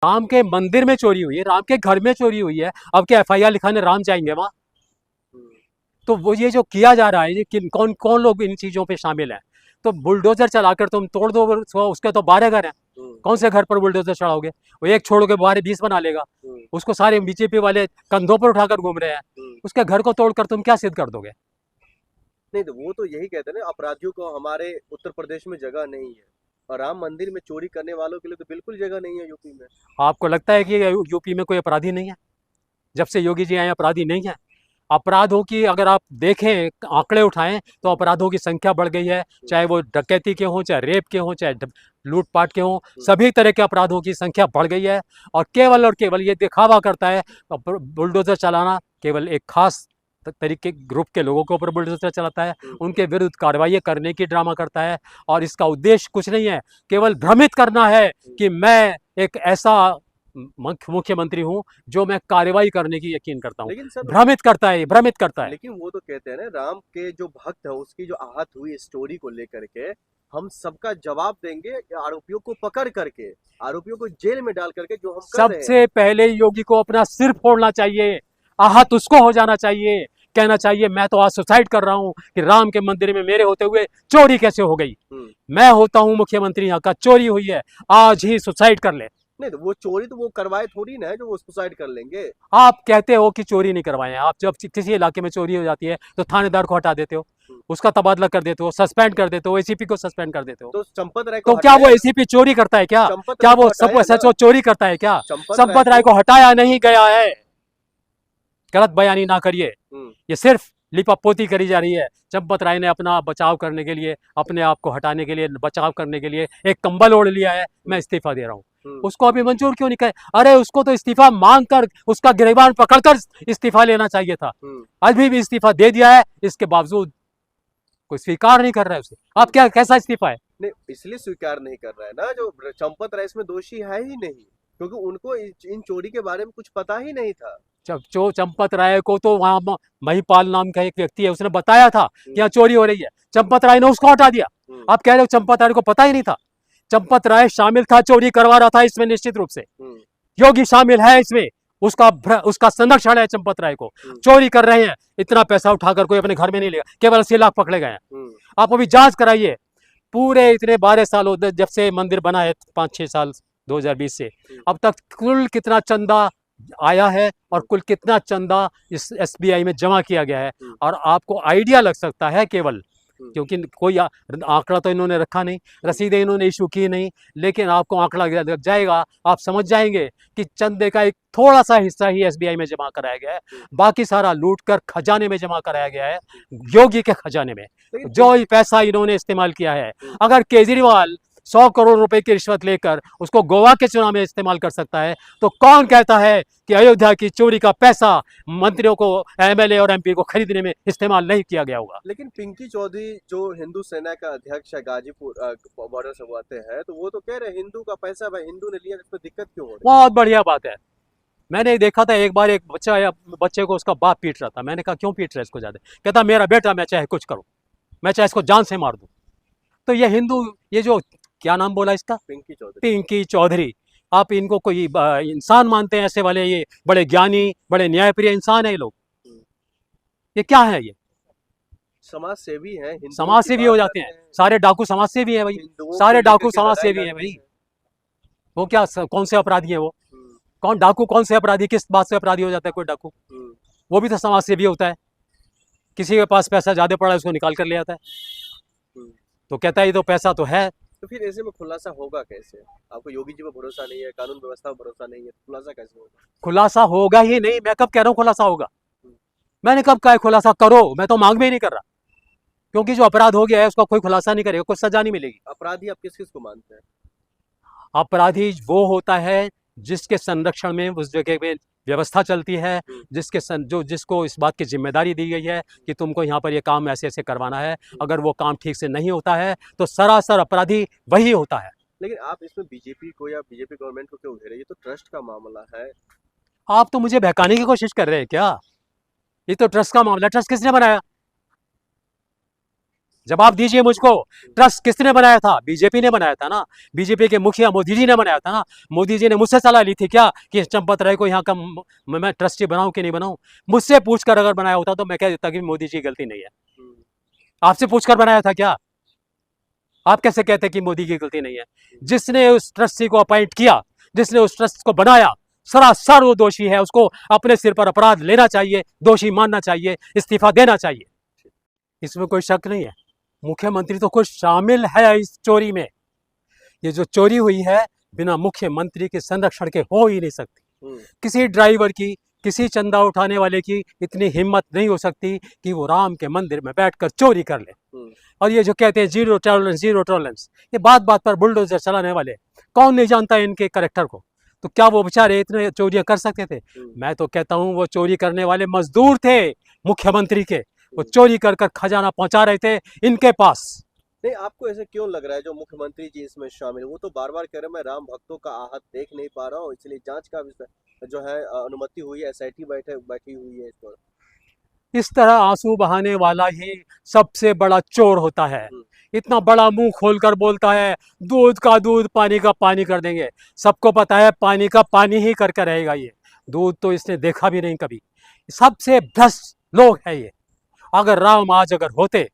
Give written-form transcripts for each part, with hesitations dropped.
राम के मंदिर में चोरी हुई है, राम के घर में चोरी हुई है, अब क्या एफआईआर लिखाने राम जाएंगे वहां? तो वो ये जो किया जा रहा है, ये कौन कौन लोग इन चीजों पे शामिल हैं? तो बुलडोजर चलाकर तुम तोड़ दो, उसके तो 12 घर हैं, कौन से घर पर बुलडोजर चढ़ाओगे? वो एक छोड़ोगे 12-20 बना लेगा, उसको सारे बीजेपी वाले कंधों पर उठाकर घूम रहे हैं, उसके घर को तोड़कर तुम क्या सिद्ध कर दोगे? नहीं तो वो तो यही कहते हैं ना, अपराधियों को हमारे उत्तर प्रदेश में जगह नहीं है, और राम मंदिर में चोरी करने वालों के लिए तो बिल्कुल जगह नहीं है यूपी में। आपको लगता है कि यूपी में कोई अपराधी नहीं है? जब से योगी जी आए अपराधी नहीं है? अपराधों की अगर आप देखें, आंकड़े उठाएं, तो अपराधों की संख्या बढ़ गई है, चाहे वो डकैती के हों, चाहे रेप के हों, चाहे लूटपाट के हों, सभी तरह के अपराधों की संख्या बढ़ गई है। और केवल ये दिखावा करता है, बुलडोजर चलाना केवल एक खास तरीके ग्रुप के लोगों के ऊपर बुलडोजर चलाता है, उनके विरुद्ध कार्रवाई करने की ड्रामा करता है, और इसका उद्देश्य कुछ नहीं है, केवल भ्रमित करना है कि मैं एक ऐसा मुख्यमंत्री हूं जो मैं कार्रवाई करने की यकीन करता हूं। लेकिन सर, भ्रमित करता है, भ्रमित करता है। लेकिन वो तो कहते हैं ना, राम के जो भक्त है उसकी जो आहत हुई स्टोरी को लेकर के, हम सबका जवाब देंगे आरोपियों को पकड़ करके, आरोपियों को जेल में डाल करके, जो हम कर रहे हैं। सबसे पहले योगी को अपना सिर फोड़ना चाहिए, आहत उसको हो जाना चाहिए, कहना चाहिए मैं तो आज सुसाइड कर रहा हूं कि राम के मंदिर में मेरे होते हुए चोरी कैसे हो गई। मैं होता हूं मुख्यमंत्री यहाँ का, चोरी हुई है, आज ही सुसाइड कर ले। नहीं तो वो चोरी तो वो करवाए थोड़ी ना है जो वो सुसाइड कर लेंगे। आप कहते हो कि चोरी नहीं करवाए हैं, आप जब किसी इलाके में चोरी हो जाती है तो थानेदार को हटा देते हो, उसका तबादला कर देते हो, सस्पेंड कर देते हो, एसीपी को सस्पेंड कर देते हो। तो चंपत राय को तो क्या वो हटाया, एसीपी चोरी करता है क्या? चंपत क्या राय को वो हटाया सब ना, सच चोरी करता है क्या? चंपत संपत राय को हटाया नहीं गया है, गलत बयानी ना करिए, ये सिर्फ लिपापोती करी जा रही है। चंपत राय ने अपना बचाव करने के लिए, अपने आप को हटाने के लिए, बचाव करने के लिए एक कंबल ओढ़ लिया है, मैं इस्तीफा दे रहा हूँ। उसको अभी मंजूर क्यों नहीं करे? अरे उसको तो इस्तीफा मांगकर, उसका गिरबान पकड़कर इस्तीफा लेना चाहिए था। अभी भी इस्तीफा दे दिया है, इसके बावजूद कोई स्वीकार नहीं कर रहा है उसे। आप क्या, कैसा इस्तीफा है? नहीं, इसलिए स्वीकार नहीं कर रहा है ना, जो चंपत राय इसमें दोषी है ही नहीं, क्योंकि उनको इन चोरी के बारे में कुछ पता ही नहीं था। चंपत राय को तो वहां महिपाल नाम का एक व्यक्ति है, उसने बताया था कि यहाँ चोरी हो रही है, चंपत राय ने उसको हटा दिया। आप कह रहे हो चंपत राय को पता ही नहीं था? चंपत राय शामिल था, चोरी करवा रहा था इसमें निश्चित रूप से। योगी शामिल है इसमें, उसका संरक्षण है चंपत राय को। चोरी कर रहे हैं, इतना पैसा उठाकर कोई अपने घर में नहीं लेगा, केवल 80 लाख पकड़े गए हैं। आप अभी जांच कराइए, पूरे इतने 12 सालों जब से मंदिर बना है, 5-6 साल 2020 से अब तक कुल कितना चंदा आया है और कुल कितना चंदा इस एसबीआई में जमा किया गया है, और आपको आइडिया लग सकता है केवल, क्योंकि कोई आंकड़ा तो इन्होंने रखा नहीं, रसीदें इन्होंने इशू की नहीं, लेकिन आपको आंकड़ा लग जाएगा, आप समझ जाएंगे कि चंदे का एक थोड़ा सा हिस्सा ही एसबीआई में जमा कराया गया है, बाकी सारा लूट कर खजाने में जमा कराया गया है, योगी के खजाने में जो पैसा इन्होंने इस्तेमाल किया है। अगर केजरीवाल 100 करोड़ रुपए की रिश्वत लेकर उसको गोवा के चुनाव में इस्तेमाल कर सकता है, तो कौन कहता है कि अयोध्या की चोरी का पैसा मंत्रियों को, एमएलए और एमपी को खरीदने में इस्तेमाल नहीं किया गया होगा? लेकिन पिंकी चौधरी जो हिंदू सेना का अध्यक्ष है, गाजीपुर बॉर्डर से वो आते हैं, तो वो तो कह रहे हैं हिंदू का पैसा भाई हिंदू ने लिया, इसमें दिक्कत क्यों हो रही है? बहुत बढ़िया बात है। मैंने देखा था एक बार, एक बच्चे को उसका बाप पीट रहा था, मैंने कहा क्यों पीट रहा है इसको ज्यादा? कहता मेरा बेटा, मैं चाहे कुछ करूं, मैं चाहे इसको जान से मार दूं। तो ये हिंदू, ये जो क्या नाम बोला इसका, पिंकी चौधरी, पिंकी चौधरी, आप इनको कोई इंसान मानते हैं ऐसे वाले? ये बड़े ज्ञानी, बड़े न्यायप्रिय इंसान है ये लोग, ये क्या है? ये समाज सेवी है, समाज सेवी हो जाते हैं? सारे डाकू समाज सेवी है भाई, सारे डाकू समाज सेवी है भाई। वो क्या, कौन से अपराधी है वो? कौन डाकू, कौन से अपराधी, किस बात से अपराधी हो जाता है कोई डाकू? वो भी तो समाज सेवी होता है। किसी के पास पैसा ज्यादा पड़ा है, उसको निकाल कर ले आता है, तो कहता है ये तो पैसा तो है। तो फिर ऐसे में खुलासा होगा कैसे? आपको योगी जी पर भरोसा नहीं है, कानून व्यवस्था पर भरोसा नहीं है, तो खुलासा कैसे होगा? खुलासा होगा ही नहीं, मैं कब कह रहा हूँ खुलासा होगा? मैंने कब कहा खुलासा करो? मैं तो मांग में ही नहीं कर रहा, क्योंकि जो अपराध हो गया है उसका कोई खुलासा नहीं करेगा, कोई सजा नहीं मिलेगी। अपराधी आप किस किस को मानते हैं? अपराधी वो होता है जिसके संरक्षण में उस जगह पे व्यवस्था चलती है, जिसको इस बात की जिम्मेदारी दी गई है कि तुमको यहाँ पर ये काम ऐसे ऐसे करवाना है, अगर वो काम ठीक से नहीं होता है तो सरासर अपराधी वही होता है। लेकिन आप इसमें बीजेपी को या बीजेपी गवर्नमेंट को क्यों घेरे? ये तो ट्रस्ट का मामला है। आप तो मुझे बहकाने की कोशिश कर रहे हैं क्या? ये तो ट्रस्ट का मामला, ट्रस्ट किसने बनाया? जवाब दीजिए मुझको। ट्रस्ट किसने बनाया था? बीजेपी ने बनाया था ना। बीजेपी के मुखिया मोदी जी ने बनाया था ना। मोदी जी ने मुझसे सलाह ली थी क्या कि चंपत राय को यहाँ का मैं ट्रस्टी बनाऊं कि नहीं बनाऊं? मुझसे पूछकर अगर बनाया होता तो मैं कह देता कि मोदी जी की गलती नहीं है। आपसे पूछकर बनाया था क्या? आप कैसे कहते कि मोदी की गलती नहीं है? जिसने उस ट्रस्टी को अपॉइंट किया, जिसने उस ट्रस्ट को बनाया, सरासर वो दोषी है। उसको अपने सिर पर अपराध लेना चाहिए, दोषी मानना चाहिए, इस्तीफा देना चाहिए। इसमें कोई शक नहीं है। मुख्यमंत्री तो खुद शामिल है इस चोरी में। ये जो चोरी हुई है बिना मुख्यमंत्री के संरक्षण के हो ही नहीं सकती। किसी ड्राइवर की, किसी चंदा उठाने वाले की इतनी हिम्मत नहीं हो सकती कि वो राम के मंदिर में बैठकर चोरी कर ले। और ये जो कहते हैं जीरो टॉलरेंस, जीरो टॉलरेंस, ये बात बात पर बुलडोजर चलाने वाले, कौन नहीं जानता है इनके कैरेक्टर को? तो क्या वो बेचारे इतने चोरियां कर सकते थे? मैं तो कहता हूं वो चोरी करने वाले मजदूर थे मुख्यमंत्री के। वो चोरी कर कर खजाना पहुंचा रहे थे इनके पास। नहीं, आपको ऐसे क्यों लग रहा है जो मुख्यमंत्री जी इसमें शामिल? वो तो बार बार कह रहे मैं राम भक्तों का आहत देख नहीं पा रहा हूँ, इसलिए जांच का जो है अनुमति हुई है, एसआईटी बैठी हुई है इस पर। इस तरह आंसू बहाने वाला ही सबसे बड़ा चोर होता है। इतना बड़ा मुंह खोलकर बोलता है दूध का दूध, पानी का पानी कर देंगे। सबको पता है पानी का पानी ही करके रहेगा ये। दूध तो इसने देखा भी नहीं कभी। सबसे भ्रष्ट लोग है ये। अगर राम आज अगर होते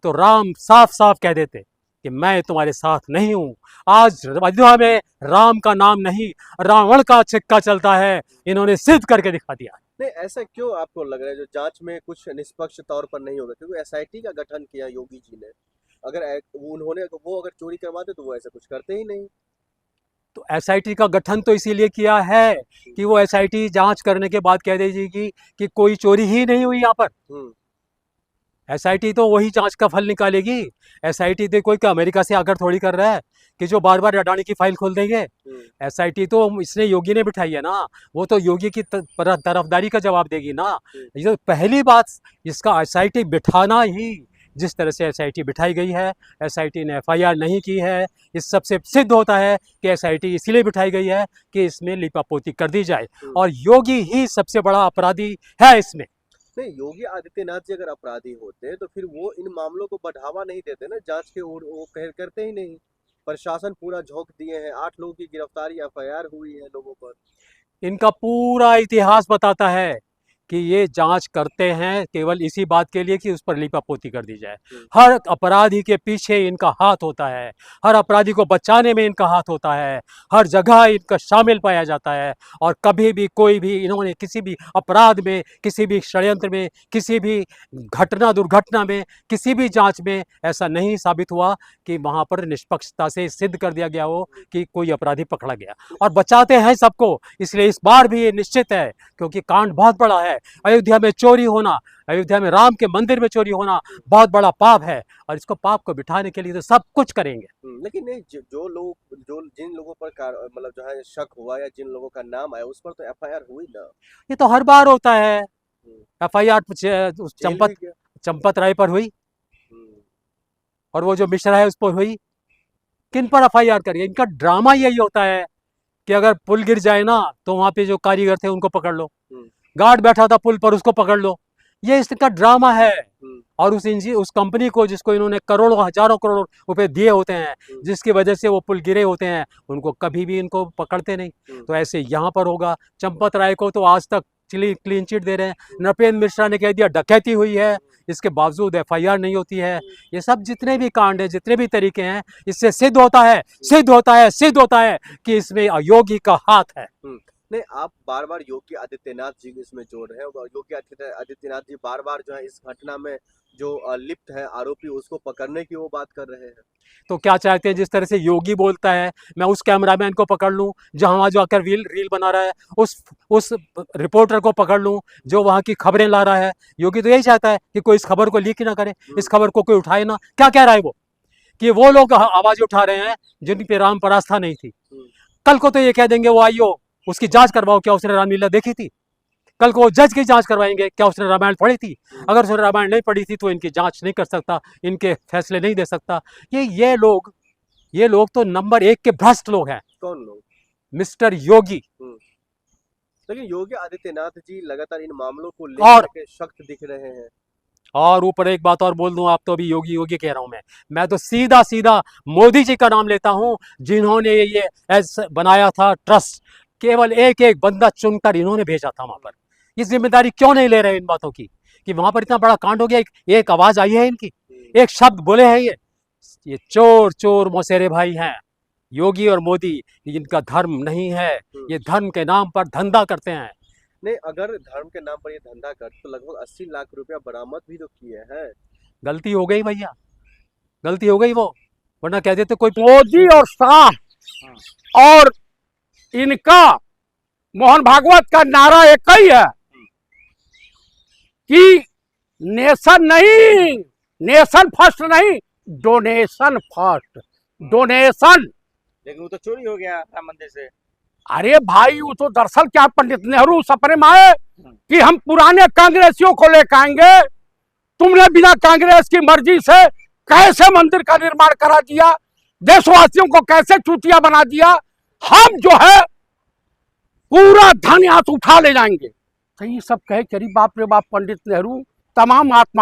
तो राम साफ साफ कह देते कि मैं तुम्हारे साथ नहीं हूं। आज अयोध्या में राम का नाम नहीं, रावण का सिक्का चलता है। इन्होंने सिद्ध करके दिखा दिया। नहीं, ऐसा क्यों आपको लग रहा है जो जांच में कुछ निष्पक्ष तौर पर नहीं होगा? क्योंकि एसआईटी का गठन किया योगी जी ने। अगर उन्होंने वो अगर चोरी करवाते तो वो ऐसा कुछ करते ही नहीं। तो एसआईटी का गठन तो इसीलिए किया है कि वो एसआईटी जांच करने के बाद कह देगी कि कोई चोरी ही नहीं हुई यहाँ पर। एसआईटी तो वही जांच का फल निकालेगी। एसआईटी तो कोई अमेरिका से आकर थोड़ी कर रहा है कि जो बार बार अडानी की फाइल खोल देंगे। एसआईटी तो इसने योगी ने बिठाई है ना। वो तो योगी की तरफदारी का जवाब देगी ना। ये पहली बात, इसका एसआईटी बिठाना ही, जिस तरह से एसआईटी बिठाई गई है, एसआईटी ने एफआईआर नहीं की है, इस सबसे सिद्ध होता है कि एसआईटी इसलिए बिठाई गई है कि इसमें लिपापोती कर दी जाए। और योगी ही सबसे बड़ा अपराधी है इसमें। नहीं, योगी आदित्यनाथ जी अगर अपराधी होते तो फिर वो इन मामलों को बढ़ावा नहीं देते ना, जांच के ओर वो करते ही नहीं। प्रशासन पूरा झोंक दिए हैं, 8 लोगों की गिरफ्तारी, एफआईआर हुई है लोगों पर। इनका पूरा इतिहास बताता है कि ये जांच करते हैं केवल इसी बात के लिए कि उस पर लीपापोती कर दी जाए। हर अपराधी के पीछे इनका हाथ होता है, हर अपराधी को बचाने में इनका हाथ होता है, हर जगह इनका शामिल पाया जाता है। और कभी भी कोई भी इन्होंने किसी भी अपराध में, किसी भी षड्यंत्र में, किसी भी घटना दुर्घटना में, किसी भी जांच में ऐसा नहीं साबित हुआ कि वहाँ पर निष्पक्षता से सिद्ध कर दिया गया हो कि कोई अपराधी पकड़ा गया। और बचाते हैं सबको, इसलिए इस बार भी ये निश्चित है क्योंकि कांड बहुत बड़ा है। अयोध्या में चोरी होना, अयोध्या में राम के मंदिर में चोरी होना बहुत बड़ा पाप है। और इसको पाप को बिठाने के लिए तो सब कुछ करेंगे। लेकिन नहीं, जिन लोगों पर मतलब जो है शक हुआ या जिन लोगों का नाम आया उस पर तो एफआईआर हुई ना। ये तो हर बार होता है। एफआईआर चंपत राय पर हुई और वो जो मिश्रा है उस पर हुई। किन पर एफआईआर करिए? इनका ड्रामा यही होता है कि अगर पुल गिर जाए ना तो वहां पे जो कारीगर थे उनको पकड़ लो, गार्ड बैठा था पुल पर उसको पकड़ लो। ये इसका ड्रामा है। और उस कंपनी को जिसको इन्होंने करोड़ों हजारों करोड़ रुपए दिए होते हैं, जिसकी वजह से वो पुल गिरे होते हैं, उनको कभी भी इनको पकड़ते नहीं। तो ऐसे यहाँ पर होगा। चंपत राय को तो आज तक क्लीन चिट दे रहे हैं। नृपेंद्र मिश्रा ने कह दिया डकैती हुई है, इसके बावजूद एफआईआर नहीं होती है। ये सब जितने भी कांड है, जितने भी तरीके हैं, इससे सिद्ध होता है कि इसमें योगी का हाथ है। नहीं, आप बार बार योगी आदित्यनाथ जी को इसमें जोड़ रहे हैं और योगी आदित्यनाथ जी बार बार जो है इस घटना में जो लिप्त है आरोपी उसको पकड़ने की वो बात कर रहे हैं। तो क्या चाहते हैं? जिस तरह से योगी बोलता है मैं उस कैमरामैन को पकड़ लूं जहां वहां जो आकर रील बना रहा है, उस रिपोर्टर को पकड़ लूं जो वहां की खबरें ला रहा है। योगी तो यही चाहता है कि कोई इस खबर को लीक ना करे, इस खबर को कोई उठाए ना। क्या कह रहा है वो? कि वो लोग आवाज उठा रहे हैं जिन पे राम पर आस्था नहीं थी। कल को तो ये कह देंगे वो आइयो उसकी जांच करवाओ, क्या उसने रामलीला देखी थी? कल को जज की जांच करवाएंगे, क्या उसने रामायण पढ़ी थी? अगर उसने रामायण नहीं पढ़ी थी तो इनकी जांच नहीं कर सकता, इनके फैसले नहीं दे सकता। ये लोग तो नंबर 1 के भ्रष्ट लोग हैं। कौन लोग? मिस्टर योगी। लेकिन योगी आदित्यनाथ जी लगातार इन मामलों को लेकर के सख्त दिख रहे हैं। और ऊपर एक बात और बोल दूं, आप तो अभी योगी योगी कह रहा हूं मैं तो सीधा सीधा मोदी जी का नाम लेता हूं, जिन्होंने ये ऐसा बनाया था ट्रस्ट। केवल एक एक बंदा चुनकर इन्होंने भेजा था वहां पर। ये जिम्मेदारी क्यों नहीं ले रहे इन बातों की, कि वहां पर इतना बड़ा कांड हो गया, एक आवाज आई है इनकी, एक शब्द बोले हैं ये चोर चोर मौसेरे भाई हैं योगी और मोदी। इनका धर्म नहीं है, ये धर्म के नाम पर धंधा करते हैं। नहीं, अगर धर्म के नाम पर ये धंधा कर तो लगभग 80 लाख रुपया बरामद भी तो किए हैं। गलती हो गई भैया, गलती हो गई वो, वरना कह देते कोई। मोदी और शाह और इनका मोहन भागवत का नारा एक ही है कि नेशन नहीं, नेशन फर्स्ट नहीं, डोनेशन फर्स्ट, डोनेशन। लेकिन वो तो चोरी हो गया राम मंदिर से। अरे भाई वो तो दरअसल क्या पंडित नेहरू सपने में आए कि हम पुराने कांग्रेसियों को लेकर आएंगे, तुमने बिना कांग्रेस की मर्जी से कैसे मंदिर का निर्माण करा दिया, देशवासियों को कैसे चूतिया बना दिया, हम जो है पूरा धन यहाँ से उठा ले जाएंगे। तो ये सब कहे कि अरे बाप रे बाप, पंडित नेहरू तमाम आत्माओं